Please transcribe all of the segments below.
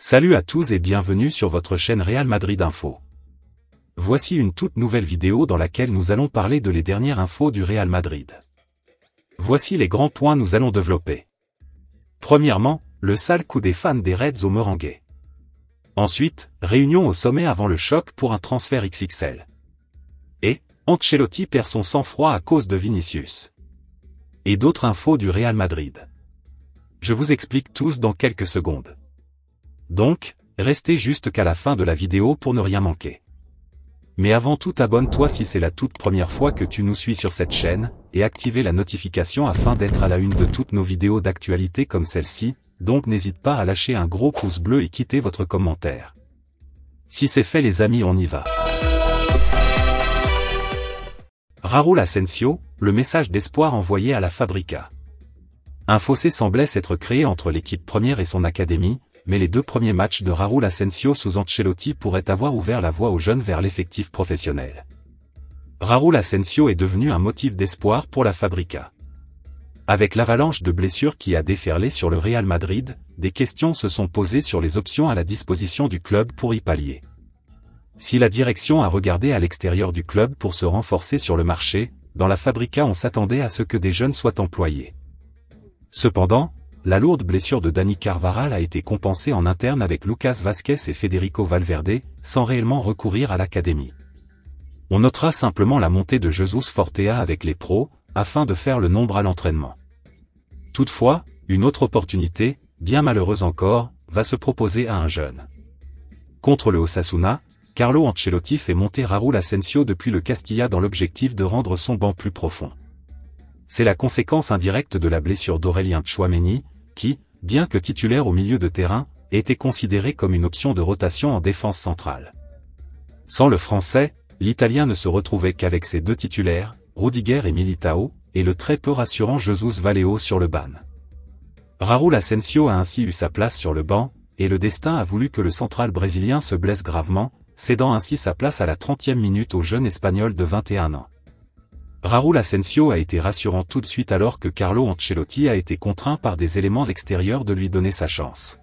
Salut à tous et bienvenue sur votre chaîne Real Madrid Info. Voici une toute nouvelle vidéo dans laquelle nous allons parler de les dernières infos du Real Madrid. Voici les grands points nous allons développer. Premièrement, le sale coup des fans des Reds au Merengue. Ensuite, réunion au sommet avant le choc pour un transfert XXL. Et, Ancelotti perd son sang-froid à cause de Vinicius. Et d'autres infos du Real Madrid. Je vous explique tous dans quelques secondes. Donc, restez juste qu'à la fin de la vidéo pour ne rien manquer. Mais avant tout, abonne-toi si c'est la toute première fois que tu nous suis sur cette chaîne, et activez la notification afin d'être à la une de toutes nos vidéos d'actualité comme celle-ci, donc n'hésite pas à lâcher un gros pouce bleu et quitter votre commentaire. Si c'est fait les amis, on y va. Raúl Asensio, le message d'espoir envoyé à la Fabrica. Un fossé semblait s'être créé entre l'équipe première et son académie, mais les deux premiers matchs de Raúl Asensio sous Ancelotti pourraient avoir ouvert la voie aux jeunes vers l'effectif professionnel. Raúl Asensio est devenu un motif d'espoir pour la Fabrica. Avec l'avalanche de blessures qui a déferlé sur le Real Madrid, des questions se sont posées sur les options à la disposition du club pour y pallier. Si la direction a regardé à l'extérieur du club pour se renforcer sur le marché, dans la Fabrica on s'attendait à ce que des jeunes soient employés. Cependant, la lourde blessure de Dani Carvajal a été compensée en interne avec Lucas Vázquez et Federico Valverde, sans réellement recourir à l'académie. On notera simplement la montée de Jesus Fortea avec les pros, afin de faire le nombre à l'entraînement. Toutefois, une autre opportunité, bien malheureuse encore, va se proposer à un jeune. Contre le Osasuna, Carlo Ancelotti fait monter Raúl Asensio depuis le Castilla dans l'objectif de rendre son banc plus profond. C'est la conséquence indirecte de la blessure d'Aurélien Tchouaméni, qui, bien que titulaire au milieu de terrain, était considéré comme une option de rotation en défense centrale. Sans le Français, l'Italien ne se retrouvait qu'avec ses deux titulaires, Rudiger et Militao, et le très peu rassurant Jesus Valeo sur le banc. Raúl Asensio a ainsi eu sa place sur le banc, et le destin a voulu que le central brésilien se blesse gravement, cédant ainsi sa place à la 30e minute au jeune espagnol de 21 ans. Raúl Asensio a été rassurant tout de suite alors que Carlo Ancelotti a été contraint par des éléments extérieurs de lui donner sa chance.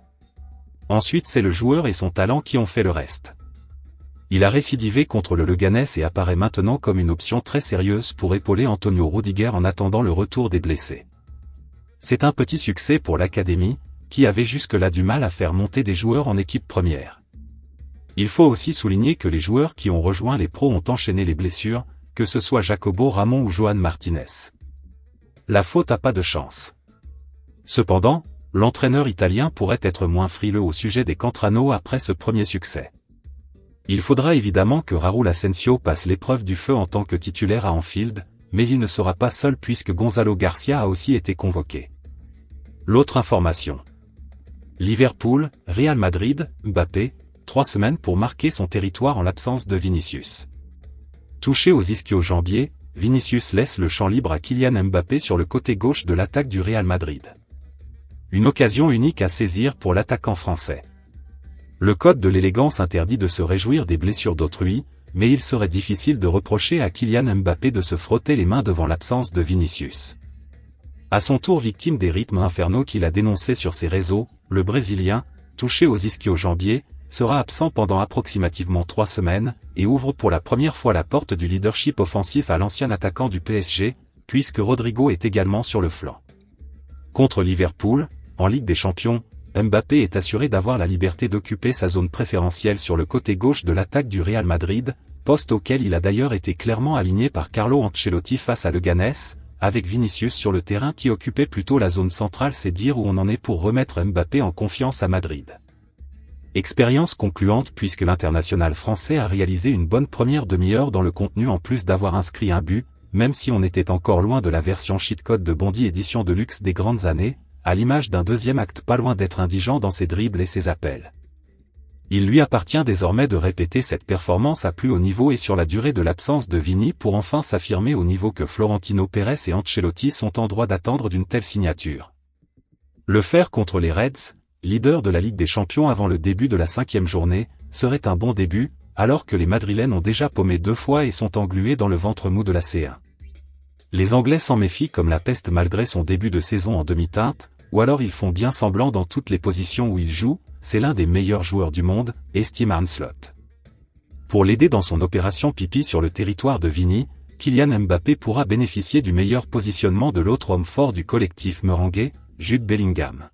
Ensuite c'est le joueur et son talent qui ont fait le reste. Il a récidivé contre le Leganés et apparaît maintenant comme une option très sérieuse pour épauler Antonio Rudiger en attendant le retour des blessés. C'est un petit succès pour l'académie, qui avait jusque-là du mal à faire monter des joueurs en équipe première. Il faut aussi souligner que les joueurs qui ont rejoint les pros ont enchaîné les blessures, que ce soit Jacobo Ramon ou Joan Martinez. La faute a pas de chance. Cependant, l'entraîneur italien pourrait être moins frileux au sujet des Cantrano après ce premier succès. Il faudra évidemment que Raúl Asensio passe l'épreuve du feu en tant que titulaire à Anfield, mais il ne sera pas seul puisque Gonzalo Garcia a aussi été convoqué. L'autre information. Liverpool, Real Madrid, Mbappé, 3 semaines pour marquer son territoire en l'absence de Vinicius. Touché aux ischio-jambiers, Vinicius laisse le champ libre à Kylian Mbappé sur le côté gauche de l'attaque du Real Madrid. Une occasion unique à saisir pour l'attaquant français. Le code de l'élégance interdit de se réjouir des blessures d'autrui, mais il serait difficile de reprocher à Kylian Mbappé de se frotter les mains devant l'absence de Vinicius. À son tour victime des rythmes infernaux qu'il a dénoncés sur ses réseaux, le Brésilien, touché aux ischio-jambiers, sera absent pendant approximativement 3 semaines, et ouvre pour la première fois la porte du leadership offensif à l'ancien attaquant du PSG, puisque Rodrigo est également sur le flanc. Contre Liverpool, en Ligue des Champions, Mbappé est assuré d'avoir la liberté d'occuper sa zone préférentielle sur le côté gauche de l'attaque du Real Madrid, poste auquel il a d'ailleurs été clairement aligné par Carlo Ancelotti face à Leganés, avec Vinicius sur le terrain qui occupait plutôt la zone centrale. C'est dire où on en est pour remettre Mbappé en confiance à Madrid. Expérience concluante puisque l'international français a réalisé une bonne première demi-heure dans le contenu en plus d'avoir inscrit un but, même si on était encore loin de la version cheat code de Bondy édition de luxe des grandes années, à l'image d'un deuxième acte pas loin d'être indigent dans ses dribbles et ses appels. Il lui appartient désormais de répéter cette performance à plus haut niveau et sur la durée de l'absence de Vini pour enfin s'affirmer au niveau que Florentino Pérez et Ancelotti sont en droit d'attendre d'une telle signature. Le faire contre les Reds, leader de la Ligue des Champions avant le début de la 5e journée, serait un bon début, alors que les Madrilènes ont déjà paumé 2 fois et sont englués dans le ventre mou de la C1. Les Anglais s'en méfient comme la peste malgré son début de saison en demi-teinte, ou alors ils font bien semblant dans toutes les positions où ils jouent, c'est l'un des meilleurs joueurs du monde, estime Arne Slot. Pour l'aider dans son opération pipi sur le territoire de Vini, Kylian Mbappé pourra bénéficier du meilleur positionnement de l'autre homme fort du collectif merengue, Jude Bellingham.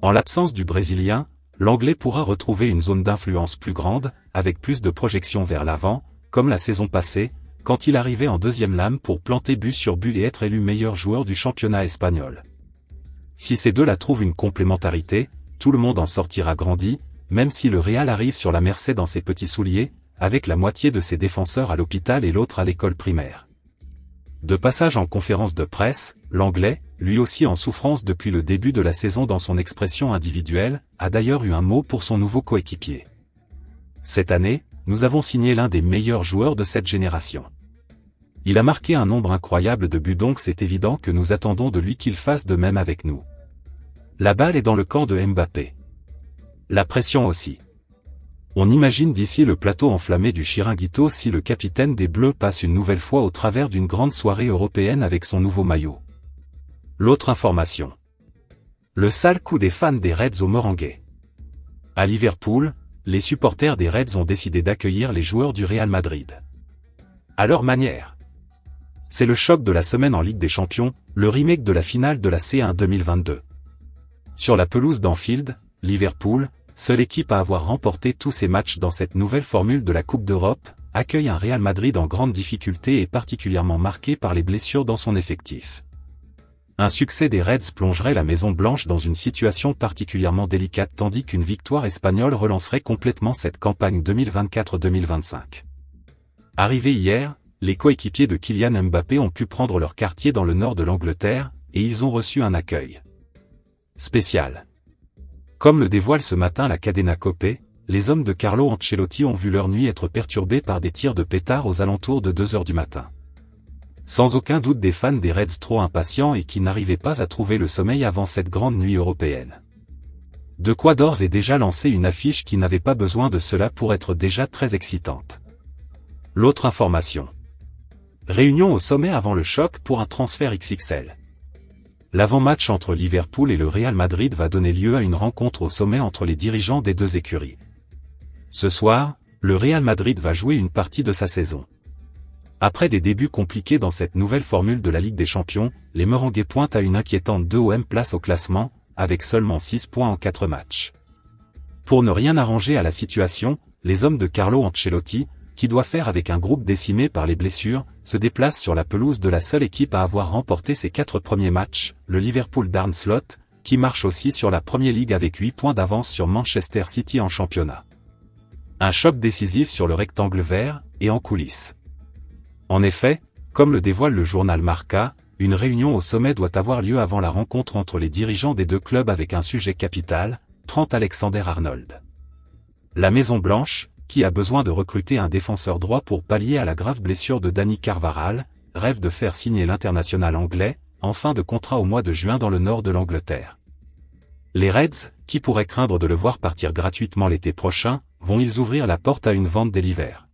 En l'absence du Brésilien, l'Anglais pourra retrouver une zone d'influence plus grande, avec plus de projection vers l'avant, comme la saison passée, quand il arrivait en deuxième lame pour planter but sur but et être élu meilleur joueur du championnat espagnol. Si ces deux-là trouvent une complémentarité, tout le monde en sortira grandi, même si le Real arrive sur la Mercé dans ses petits souliers, avec la moitié de ses défenseurs à l'hôpital et l'autre à l'école primaire. De passage en conférence de presse, l'Anglais, lui aussi en souffrance depuis le début de la saison dans son expression individuelle, a d'ailleurs eu un mot pour son nouveau coéquipier. Cette année, nous avons signé l'un des meilleurs joueurs de cette génération. Il a marqué un nombre incroyable de buts, donc c'est évident que nous attendons de lui qu'il fasse de même avec nous. La balle est dans le camp de Mbappé. La pression aussi. On imagine d'ici le plateau enflammé du Chiringuito si le capitaine des Bleus passe une nouvelle fois au travers d'une grande soirée européenne avec son nouveau maillot. L'autre information. Le sale coup des fans des Reds au merengue. À Liverpool, les supporters des Reds ont décidé d'accueillir les joueurs du Real Madrid. À leur manière. C'est le choc de la semaine en Ligue des Champions, le remake de la finale de la C1 2022. Sur la pelouse d'Anfield, Liverpool, seule équipe à avoir remporté tous ses matchs dans cette nouvelle formule de la Coupe d'Europe, accueille un Real Madrid en grande difficulté et particulièrement marqué par les blessures dans son effectif. Un succès des Reds plongerait la Maison Blanche dans une situation particulièrement délicate tandis qu'une victoire espagnole relancerait complètement cette campagne 2024-2025. Arrivés hier, les coéquipiers de Kylian Mbappé ont pu prendre leur quartier dans le nord de l'Angleterre, et ils ont reçu un accueil spécial. Comme le dévoile ce matin la Cadena Copé, les hommes de Carlo Ancelotti ont vu leur nuit être perturbés par des tirs de pétards aux alentours de 2 heures du matin. Sans aucun doute des fans des Reds trop impatients et qui n'arrivaient pas à trouver le sommeil avant cette grande nuit européenne. De quoi d'ores et déjà lancer une affiche qui n'avait pas besoin de cela pour être déjà très excitante. L'autre information. Réunion au sommet avant le choc pour un transfert XXL. L'avant-match entre Liverpool et le Real Madrid va donner lieu à une rencontre au sommet entre les dirigeants des deux écuries. Ce soir, le Real Madrid va jouer une partie de sa saison. Après des débuts compliqués dans cette nouvelle formule de la Ligue des Champions, les merengues pointent à une inquiétante 2e place au classement, avec seulement 6 points en 4 matchs. Pour ne rien arranger à la situation, les hommes de Carlo Ancelotti, qui doit faire avec un groupe décimé par les blessures, se déplacent sur la pelouse de la seule équipe à avoir remporté ses 4 premiers matchs, le Liverpool d'Arne Slot, qui marche aussi sur la Premier League avec 8 points d'avance sur Manchester City en championnat. Un choc décisif sur le rectangle vert, et en coulisses. En effet, comme le dévoile le journal Marca, une réunion au sommet doit avoir lieu avant la rencontre entre les dirigeants des deux clubs avec un sujet capital, Trent Alexander-Arnold. La Maison Blanche, qui a besoin de recruter un défenseur droit pour pallier à la grave blessure de Dani Carvajal, rêve de faire signer l'international anglais, en fin de contrat au mois de juin dans le nord de l'Angleterre. Les Reds, qui pourraient craindre de le voir partir gratuitement l'été prochain, vont-ils ouvrir la porte à une vente dès l'hiver?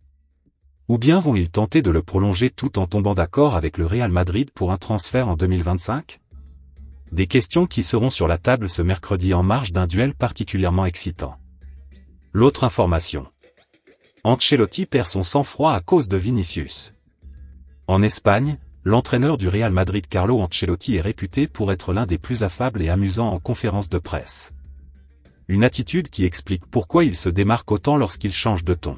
Ou bien vont-ils tenter de le prolonger tout en tombant d'accord avec le Real Madrid pour un transfert en 2025? Des questions qui seront sur la table ce mercredi en marge d'un duel particulièrement excitant. L'autre information. Ancelotti perd son sang-froid à cause de Vinicius. En Espagne, l'entraîneur du Real Madrid Carlo Ancelotti est réputé pour être l'un des plus affables et amusants en conférence de presse. Une attitude qui explique pourquoi il se démarque autant lorsqu'il change de ton.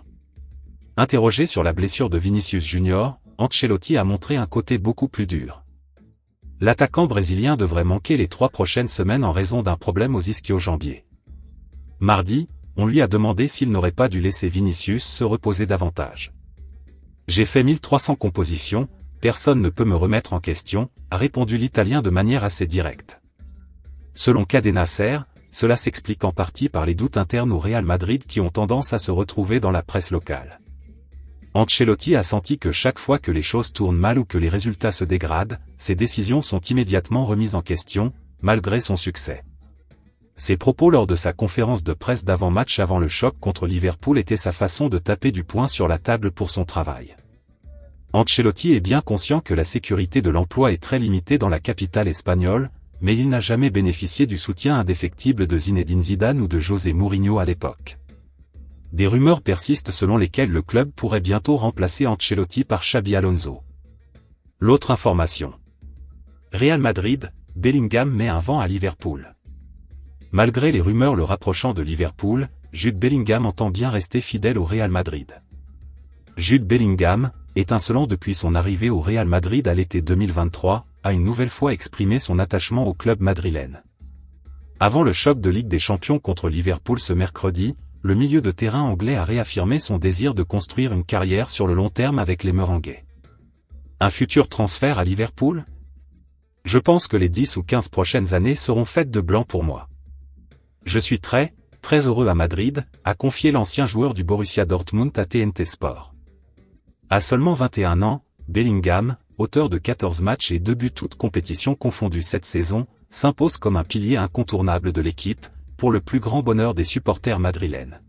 Interrogé sur la blessure de Vinicius Junior, Ancelotti a montré un côté beaucoup plus dur. L'attaquant brésilien devrait manquer les 3 prochaines semaines en raison d'un problème aux ischio-jambiers. Mardi, on lui a demandé s'il n'aurait pas dû laisser Vinicius se reposer davantage. J'ai fait 1300 compositions, personne ne peut me remettre en question, a répondu l'Italien de manière assez directe. Selon Cadena Ser, cela s'explique en partie par les doutes internes au Real Madrid qui ont tendance à se retrouver dans la presse locale. Ancelotti a senti que chaque fois que les choses tournent mal ou que les résultats se dégradent, ses décisions sont immédiatement remises en question, malgré son succès. Ses propos lors de sa conférence de presse d'avant-match avant le choc contre Liverpool étaient sa façon de taper du poing sur la table pour son travail. Ancelotti est bien conscient que la sécurité de l'emploi est très limitée dans la capitale espagnole, mais il n'a jamais bénéficié du soutien indéfectible de Zinedine Zidane ou de José Mourinho à l'époque. Des rumeurs persistent selon lesquelles le club pourrait bientôt remplacer Ancelotti par Xabi Alonso. L'autre information. Real Madrid, Bellingham met un vent à Liverpool. Malgré les rumeurs le rapprochant de Liverpool, Jude Bellingham entend bien rester fidèle au Real Madrid. Jude Bellingham, étincelant depuis son arrivée au Real Madrid à l'été 2023, a une nouvelle fois exprimé son attachement au club madrilène. Avant le choc de Ligue des Champions contre Liverpool ce mercredi, le milieu de terrain anglais a réaffirmé son désir de construire une carrière sur le long terme avec les Merengues. Un futur transfert à Liverpool ? Je pense que les 10 ou 15 prochaines années seront faites de blanc pour moi. Je suis très heureux à Madrid, a confié l'ancien joueur du Borussia Dortmund à TNT Sport. À seulement 21 ans, Bellingham, auteur de 14 matchs et 2 buts toutes compétitions confondues cette saison, s'impose comme un pilier incontournable de l'équipe, pour le plus grand bonheur des supporters madrilènes.